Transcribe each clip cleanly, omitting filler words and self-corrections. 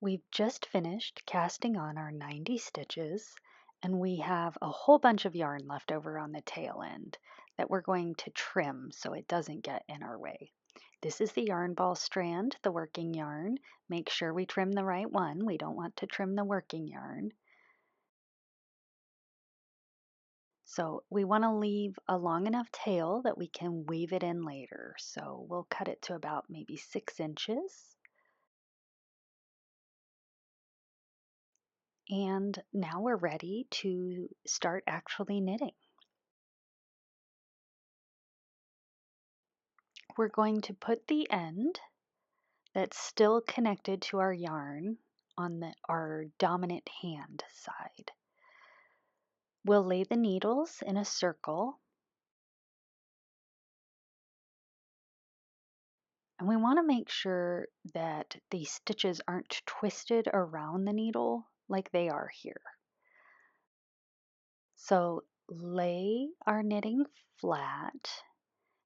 We've just finished casting on our 90 stitches, and we have a whole bunch of yarn left over on the tail end that we're going to trim so it doesn't get in our way. This is the yarn ball strand, the working yarn. Make sure we trim the right one. We don't want to trim the working yarn. So we want to leave a long enough tail that we can weave it in later. So we'll cut it to about maybe 6 inches. And now we're ready to start actually knitting. We're going to put the end that's still connected to our yarn on our dominant hand side. We'll lay the needles in a circle, and we want to make sure that the stitches aren't twisted around the needle like they are here. So lay our knitting flat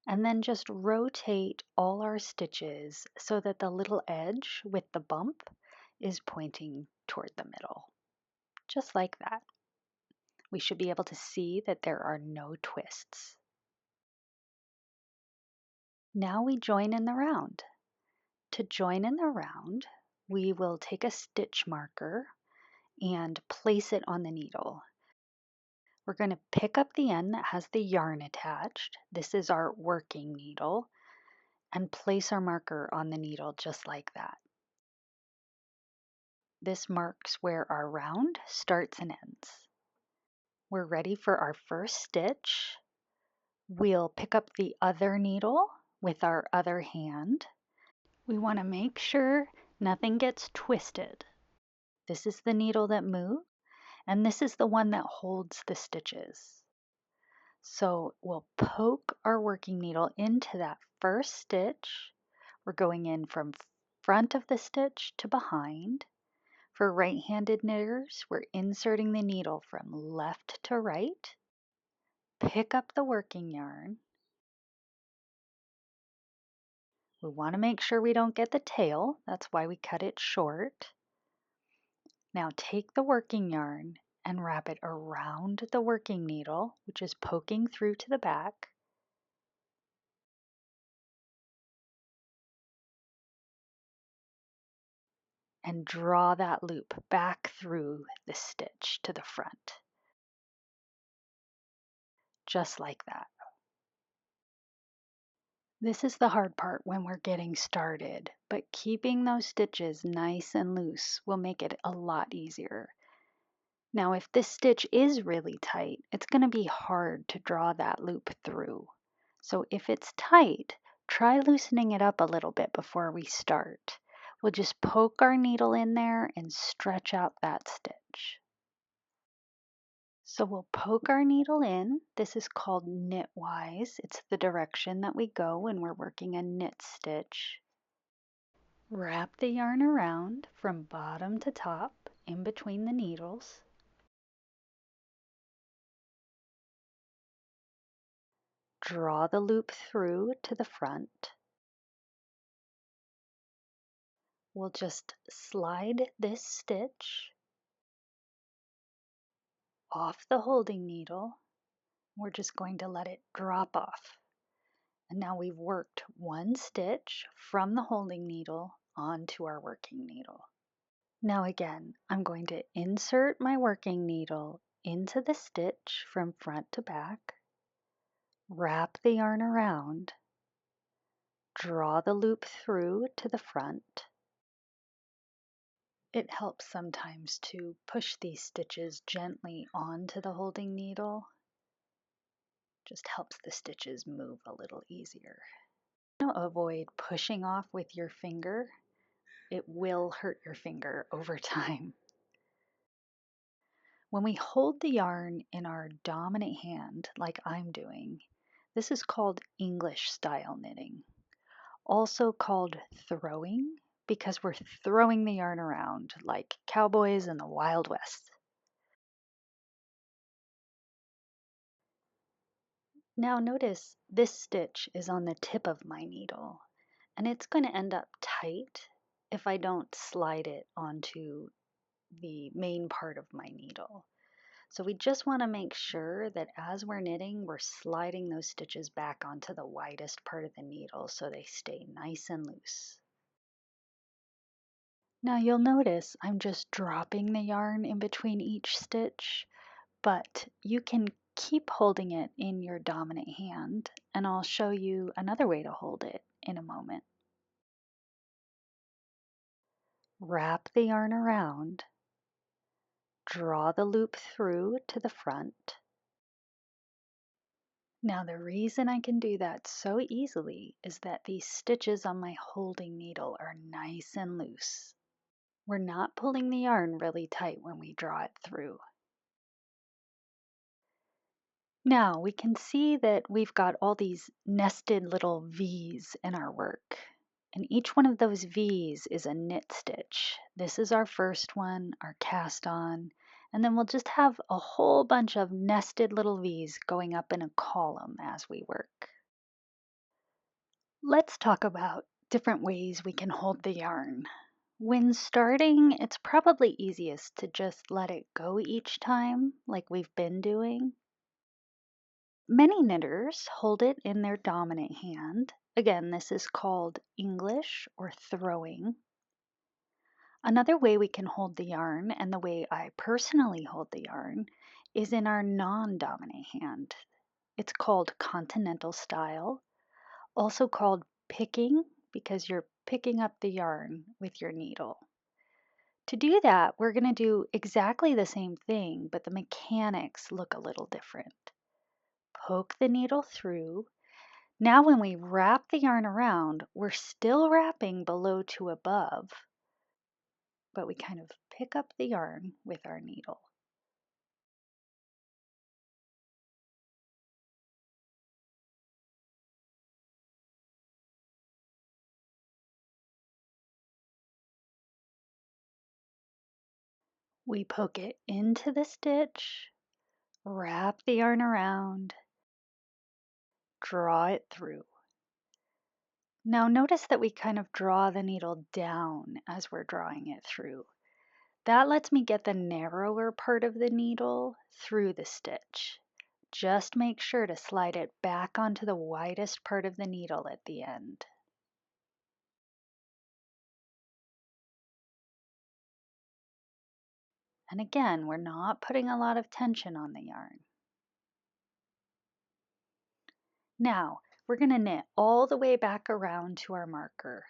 and then just rotate all our stitches so that the little edge with the bump is pointing toward the middle, just like that. We should be able to see that there are no twists. Now we join in the round. To join in the round, we will take a stitch marker and place it on the needle. We're going to pick up the end that has the yarn attached. This is our working needle, and place our marker on the needle just like that. This marks where our round starts and ends. We're ready for our first stitch. We'll pick up the other needle with our other hand. We want to make sure nothing gets twisted. This is the needle that moves, and this is the one that holds the stitches. So we'll poke our working needle into that first stitch. We're going in from front of the stitch to behind. For right-handed knitters, we're inserting the needle from left to right. Pick up the working yarn. We want to make sure we don't get the tail. That's why we cut it short. Now take the working yarn and wrap it around the working needle, which is poking through to the back. And draw that loop back through the stitch to the front. Just like that. This is the hard part when we're getting started, but keeping those stitches nice and loose will make it a lot easier. Now, if this stitch is really tight, it's going to be hard to draw that loop through. So if it's tight, try loosening it up a little bit before we start. We'll just poke our needle in there and stretch out that stitch. So we'll poke our needle in. This is called knitwise. It's the direction that we go when we're working a knit stitch. Wrap the yarn around from bottom to top in between the needles. Draw the loop through to the front. We'll just slide this stitch off the holding needle. We're just going to let it drop off. And now we've worked one stitch from the holding needle onto our working needle. Now again, I'm going to insert my working needle into the stitch from front to back, wrap the yarn around, draw the loop through to the front. It helps sometimes to push these stitches gently onto the holding needle. Just helps the stitches move a little easier. Avoid pushing off with your finger. It will hurt your finger over time. When we hold the yarn in our dominant hand, like I'm doing, this is called English style knitting. Also called throwing, because we're throwing the yarn around like cowboys in the Wild West. Now notice this stitch is on the tip of my needle, and it's going to end up tight, if I don't slide it onto the main part of my needle. So we just want to make sure that as we're knitting, we're sliding those stitches back onto the widest part of the needle so they stay nice and loose. Now you'll notice I'm just dropping the yarn in between each stitch, but you can keep holding it in your dominant hand, and I'll show you another way to hold it in a moment. Wrap the yarn around, draw the loop through to the front. Now the reason I can do that so easily is that these stitches on my holding needle are nice and loose. We're not pulling the yarn really tight when we draw it through. Now we can see that we've got all these nested little V's in our work. And each one of those V's is a knit stitch. This is our first one, our cast on, and then we'll just have a whole bunch of nested little V's going up in a column as we work. Let's talk about different ways we can hold the yarn. When starting, it's probably easiest to just let it go each time, like we've been doing. Many knitters hold it in their dominant hand. Again, this is called English or throwing. Another way we can hold the yarn, and the way I personally hold the yarn, is in our non-dominant hand. It's called continental style, also called picking, because you're picking up the yarn with your needle. To do that, we're going to do exactly the same thing, but the mechanics look a little different. Poke the needle through. Now when we wrap the yarn around, we're still wrapping below to above, but we kind of pick up the yarn with our needle. We poke it into the stitch, wrap the yarn around, draw it through. Now notice that we kind of draw the needle down as we're drawing it through. That lets me get the narrower part of the needle through the stitch. Just make sure to slide it back onto the widest part of the needle at the end. And again, we're not putting a lot of tension on the yarn. Now, we're going to knit all the way back around to our marker.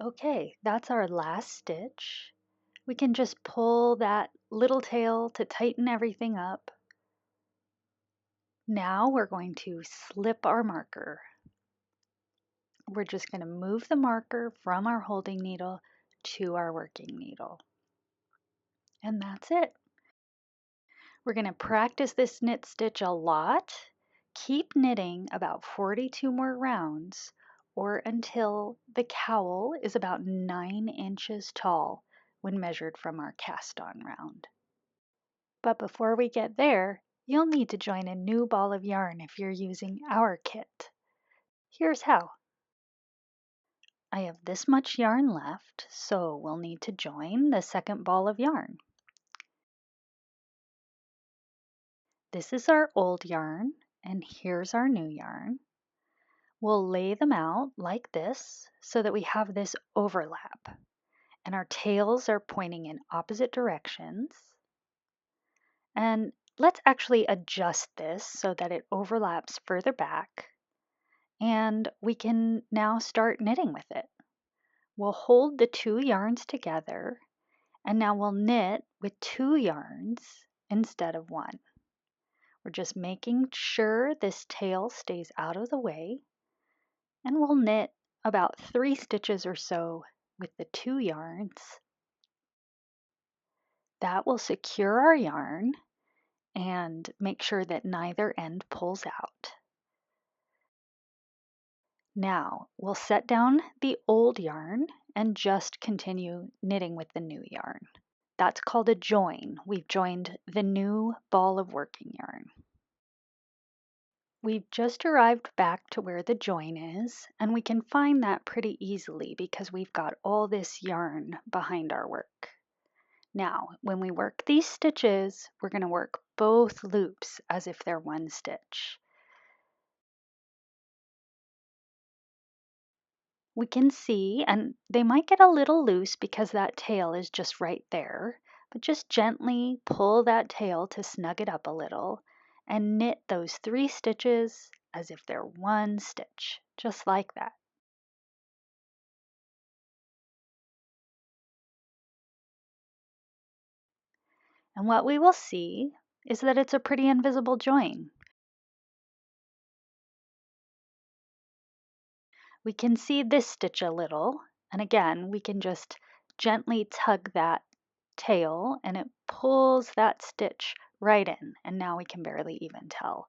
Okay, that's our last stitch. We can just pull that little tail to tighten everything up. Now we're going to slip our marker. We're just going to move the marker from our holding needle to our working needle. And that's it. We're going to practice this knit stitch a lot. Keep knitting about 42 more rounds or until the cowl is about 9 inches tall when measured from our cast on round. But before we get there, you'll need to join a new ball of yarn if you're using our kit. Here's how. I have this much yarn left, so we'll need to join the second ball of yarn. This is our old yarn, and here's our new yarn. We'll lay them out like this so that we have this overlap, and our tails are pointing in opposite directions. And let's actually adjust this so that it overlaps further back, and we can now start knitting with it. We'll hold the two yarns together, and now we'll knit with two yarns instead of one. We're just making sure this tail stays out of the way, and we'll knit about 3 stitches or so with the two yarns. That will secure our yarn and make sure that neither end pulls out. Now we'll set down the old yarn and just continue knitting with the new yarn. That's called a join. We've joined the new ball of working yarn. We've just arrived back to where the join is, and we can find that pretty easily because we've got all this yarn behind our work. Now, when we work these stitches, we're going to work both loops as if they're one stitch. We can see, and they might get a little loose because that tail is just right there, but just gently pull that tail to snug it up a little and knit those 3 stitches as if they're one stitch, just like that. And what we will see is that it's a pretty invisible join. We can see this stitch a little, and again, we can just gently tug that tail and it pulls that stitch right in, and now we can barely even tell